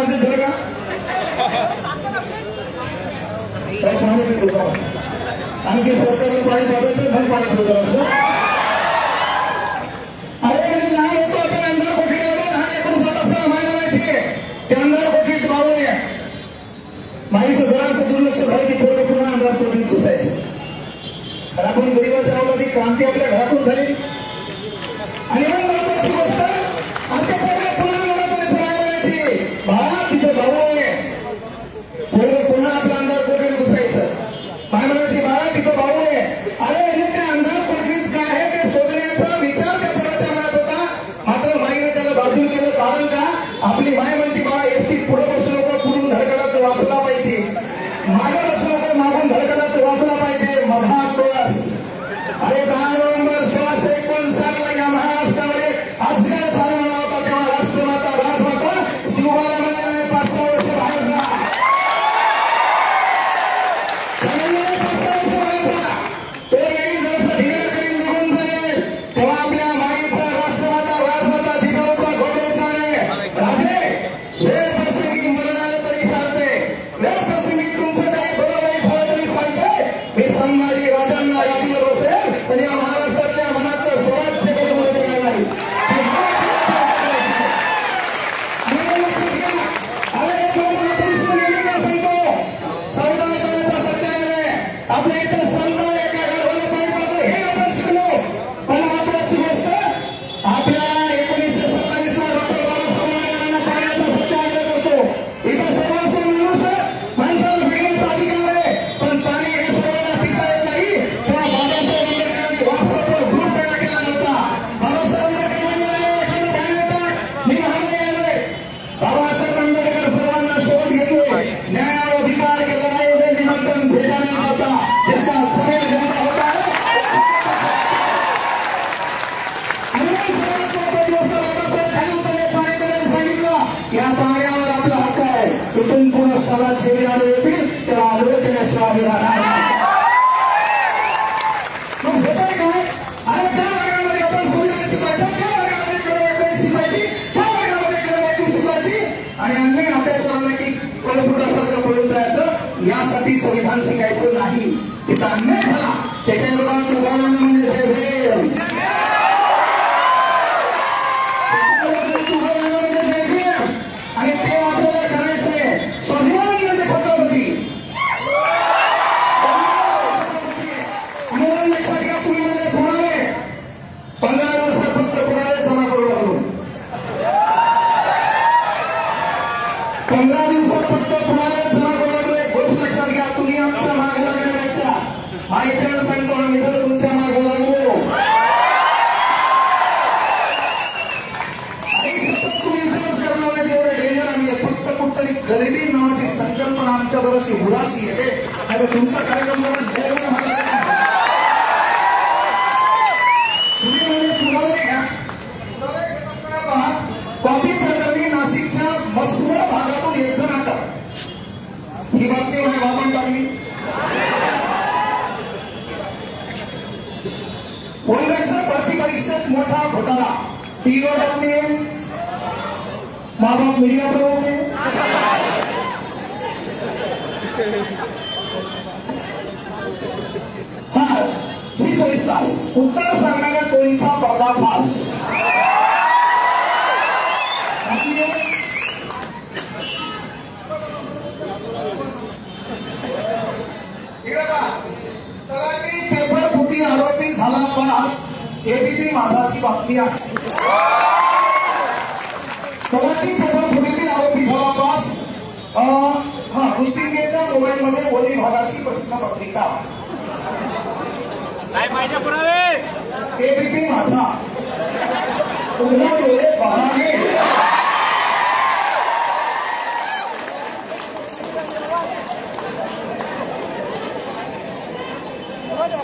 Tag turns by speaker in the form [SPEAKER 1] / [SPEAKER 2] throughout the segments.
[SPEAKER 1] Adjust झालं का? पाणी पितो का? आणखी सरकारला पाणी पाजायचं मग पाणी पितो असं. अरे म्हणजे लहान होतो आपण अंधार कोठडीमध्ये लहान लेकरू जात असताना माय म्हणायची ते अंधार कोठडीत भाऊ आहे. माईचं जरासं दुर्लक्ष झालं की पोरं पुन्हा अंधार कोठडीत घुसायचं. कारण आपण गरीबाच्या अवलादी क्रांती आपल्या घरातून झाली आणि मग महत्वाची गोष्ट आमच्या पोरं पुन्हा म्हणायचं माय म्हणायची बाळा तिथे भाऊ आहे. पोरं पुन्हा आपल्या अंधार कोठडीत घुसायचं. माय म्हणायची बाळा तिथे भाऊ आहे. अरे म्हणजे त्या अंधार कोठडीत काय आहे ते शोधण्याचा विचार त्या पोराच्या मनात होता. मात्र माईने त्याला बाजूला केलं. कारण का? आपली माय म्हणती बाळा एसटीत पुढे बसू नको, पुढून धडकला तर वाचला पाहिजे. मागे बसू नको, मागून धडकला तर वाचला पाहिजे. मधात बस. अरे 10 नोव्हेंबर 1659 ला या महाराष्ट्रामध्ये आजकाल चालू झाला होता. तेव्हा राष्ट्रमाता राजमाता शिवबाला म्हणले 5-6 वर्ष बाहेर जा. तो येईल जसं ढिगळ करील निघून जाईल. तेव्हा आपल्या माईचा राष्ट्रमाता राजमाता जिजाऊचा गौरव जाणे. राजे वेळ प्रसंगी मरणाला तरी चालते, वेळ प्रसंगी तुमचं काही बरोबर झालं तरी चालते. मी संभाजी राजांना यादीवर बसेल पण या महाराष्ट्रातल्या मनात स्वराज्य कधी होऊ देणार नाही. लक्षात घ्या. अरे महापुरुष नेहमी का सांगतो 14 एकाचा सत्याग्रह आहे. आपल्या इथं संत एका घराला पाणी पाहतो हे आपण शिकलो. पण महत्वाची गोष्ट आपल्या 1927 ला डॉक्टर बाबासाहेब आंबेडकरांना पाण्याचा सत्याग्रह करतो. इथं सर्वस्व माणूस माणसाला पिण्याचा अधिकार आहे पण पाणी हे सर्वांना पिता येत नाही. तेव्हा बाबासाहेब आंबेडकरांनी व्हॉट्सअपवर ग्रुप तयार केला होता. बाबासाहेब आंबेडकर म्हणजे एखादं पाणी टाक मी हारले गेलोय. बाबासाहेब आंबेडकर सर्वांना सोबत घेतले. न्याय अधिकार के लड़ाई में निमंत्रण भेजा नहीं जाता जिसका समय जनता होता है. पाणी प्यायला सांगितलं. या पाण्यावर आपला हक्क आहे. इथून पुढे सला छेडी आले येतील तेव्हा आलो केल्याशिवाय आम्ही राहणार नाही. मग होतंय काय? अरे त्या वर्गामध्ये आपण सुविधा शिकवायच्या, त्या वर्गामध्ये कळवळी शिकवायची, त्या वर्गामध्ये कळवळी शिकवायची आणि अन्य अभ्यास आला की कळपुटासारखं पळून जायचं. यासाठी संविधान शिकायचं नाही. तिथं अन्याय झाला त्याच्या विरोधात उभा राहणं म्हणजे जयभीम. आणि ते आपल्याला करायचंय. स्वाभिमान म्हणजे छत्रपती. म्हणून लक्षात घ्या तुम्ही म्हणजे पुरावे 15 दिवसात फक्त पुरावे जमा करू लागलो. 15 दिवसात फक्त पुरावे जमा करू लागलो. एक गोष्ट लक्षात घ्या तुम्ही आमच्या मागे लागण्यापेक्षा माहिती सांगतो आम्ही जर तुमच्या मागे लागलो गरिबी नावाची संकल्पना आमच्या बरोबर उदासी येते. आणि तुमचा कार्यक्रम कॉपी प्रकरणी नाशिकच्या मसवड भागातून एक जण अटक. ही बातमी म्हणजे वापरून टाकली. वनरक्षक भरती परीक्षेत मोठा घोटाळा. टीव्हीवर बातमी आहे. माँ बाप मीडिया प्रमुख है. हाँ 24 तास उत्तर सांगणाऱ्या टोळीचा पर्दाफाश. तलाठी पेपर फुटी आरोपी झाला पास. एबीपी माझाची बातमी आहे. तलाठी पेपर फुटीतील आरोपी झाला पास. भुसिंगेच्या मोबाईल मध्ये वरी भागाची प्रश्नपत्रिका. एबीपी माझा पुन्हा डोळे बहाणे.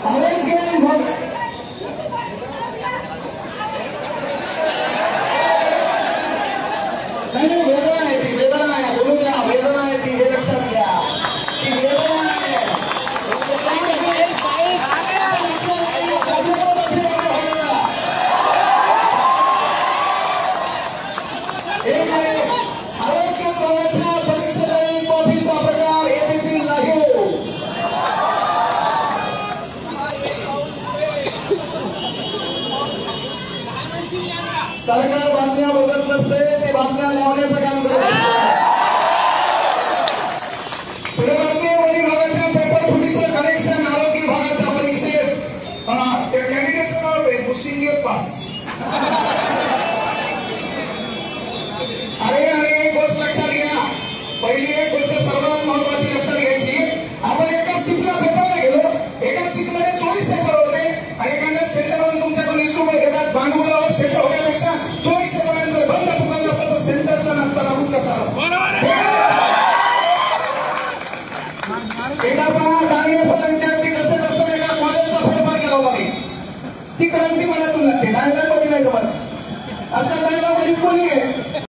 [SPEAKER 1] आरोग्य वेदना आहे ती वेदना आहे. बोलून द्या वेदना आहे ती हे लक्षात घ्या. ती वेदना आहे. सरकार बातम्या बघत नसते, ते बातम्या लावण्याचं काम करत असते. पुढे बातमी वनी विभागाच्या पेपर फुटीचं कनेक्शन आरोग्य विभागाच्या परीक्षेत त्या कॅन्डिडेटचं नाव आहे मुसिंगे पास. अरे एक गोष्ट लक्षात घ्या. पहिली एक गोष्ट सर्वात महत्वाची लक्षात घ्यायची. आपण एका सीटला पेपरला गेलो, एका सीटमध्ये 24 पेपर होते आणि एखाद्या सेंटरवर तुमच्याकडून 20 रुपये घेतात. भांडवलावर सेंटर होण्यापेक्षा 24 पेपरांचा बंद पुकारला असता तर सेंटरचा नसता लागून करतात. एका विद्यार्थी कसे असताना एका कॉलेजचा फेरफार केला होता. ती क्रांती मनातून लागते. डायलॉग मध्ये नाही जमत. आजकाल डायलॉग मध्ये कोणी आहे